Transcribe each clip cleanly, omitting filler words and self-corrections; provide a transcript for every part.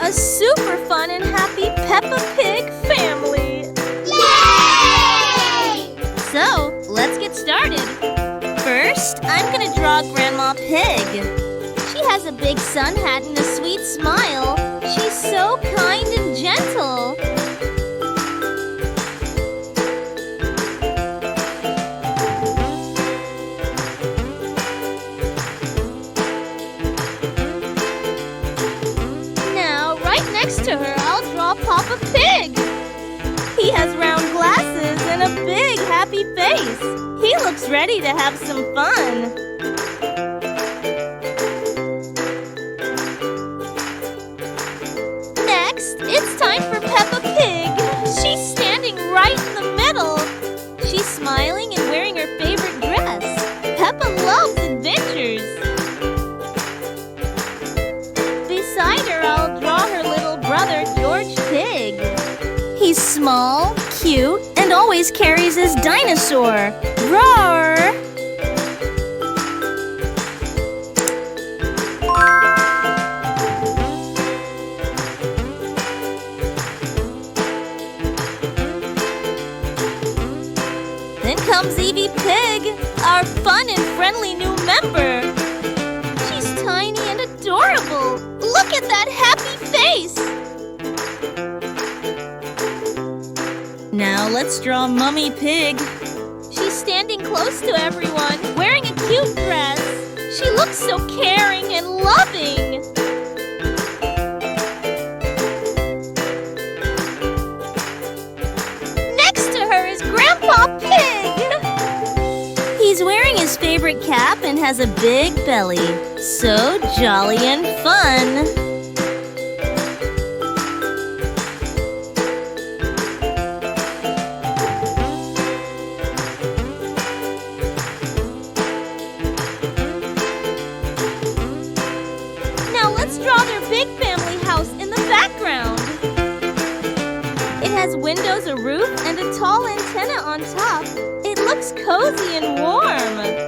a super fun and happy Peppa Pig family! Yay! So, let's get started. First, I'm gonna draw Grandma Pig. She has a big sun hat and a sweet smile. She's so kind and gentle. Now, right next to her, I'll draw Papa Pig. He has round glasses and a big happy face. He looks ready to have some fun. Next, it's time for Peppa Pig. She's standing right in the middle. She's smiling and wearing her favorite dress. Peppa loves adventures. Beside her, I'll draw her little brother, George Pig. He's small, cute, and always carries his dinosaur. Roar! Then comes Evie Pig, our fun and friendly new member. She's tiny and adorable. Look at that happy face! Now let's draw Mummy Pig. She's standing close to everyone, wearing a cute dress. She looks so caring and loving. Next to her is Grandpa Pig. He's wearing his favorite cap and has a big belly. So jolly and fun. Let's draw their big family house in the background. It has windows, a roof, and a tall antenna on top. It looks cozy and warm.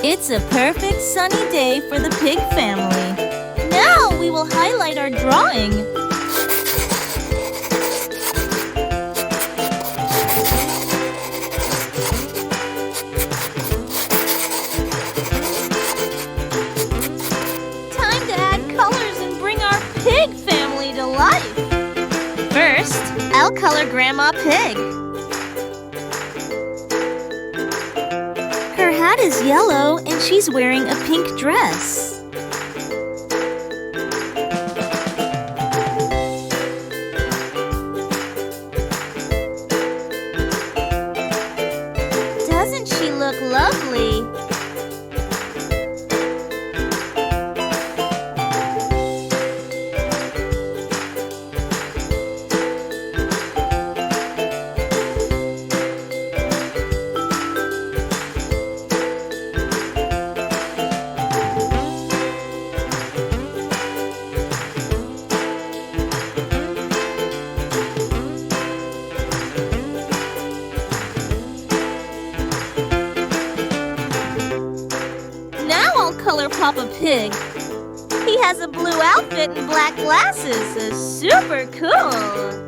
It's a perfect sunny day for the pig family. Now we will highlight our drawing. Time to add colors and bring our pig family to life. First, I'll color Grandma Pig. Her hat is yellow and she's wearing a pink dress. Doesn't she look lovely? Color Papa Pig. He has a blue outfit and black glasses. Super cool.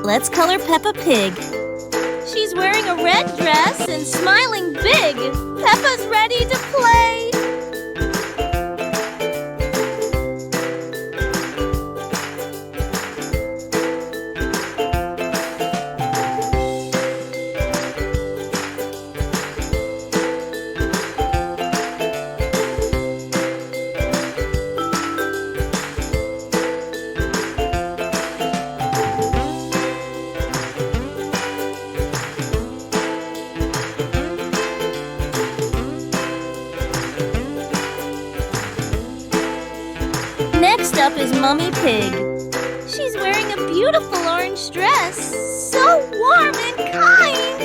Let's color Peppa Pig. She's wearing a red dress and smiling big. Peppa's ready to play. Next up is Mummy Pig. She's wearing a beautiful orange dress, so warm and kind.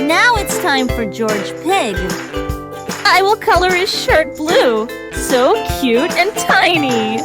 Now it's time for George Pig. I will color his shirt blue. So cute and tiny.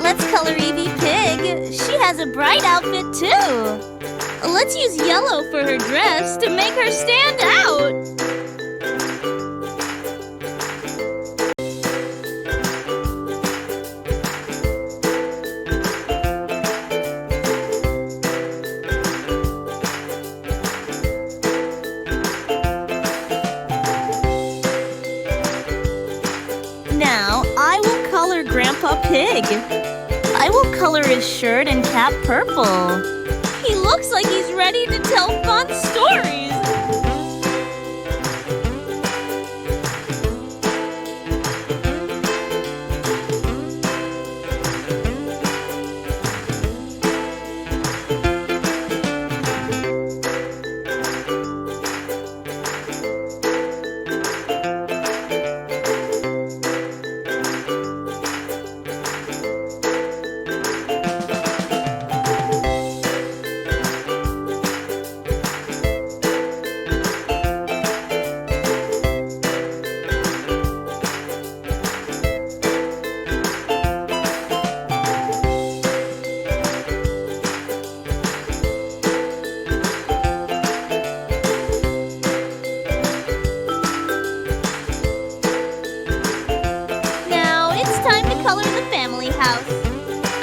Let's color Evie Pig. She has a bright outfit too. Let's use yellow for her dress to make her stand out. Now I will color Grandpa Pig. I will color his shirt and cap purple. He looks like he's ready to tell fun stories.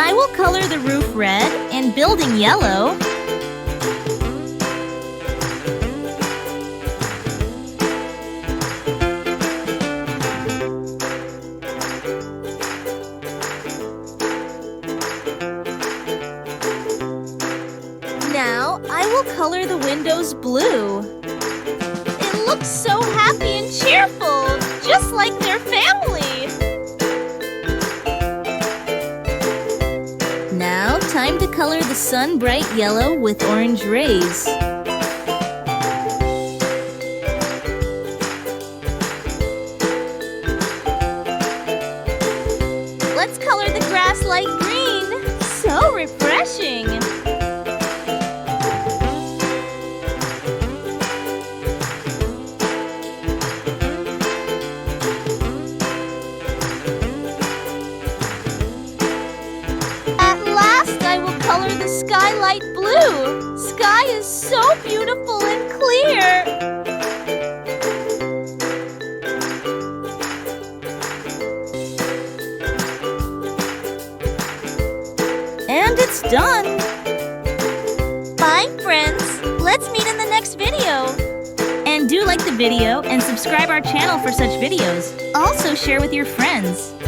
I will color the roof red and building yellow. Now I will color the windows blue. It looks so happy and cheerful, just like their family. Now, time to color the sun bright yellow with orange rays. Let's color the grass light green. So refreshing. Color the sky light blue. Sky is so beautiful and clear. And it's done. Bye, friends. Let's meet in the next video. And do like the video and subscribe our channel for such videos. Also share with your friends.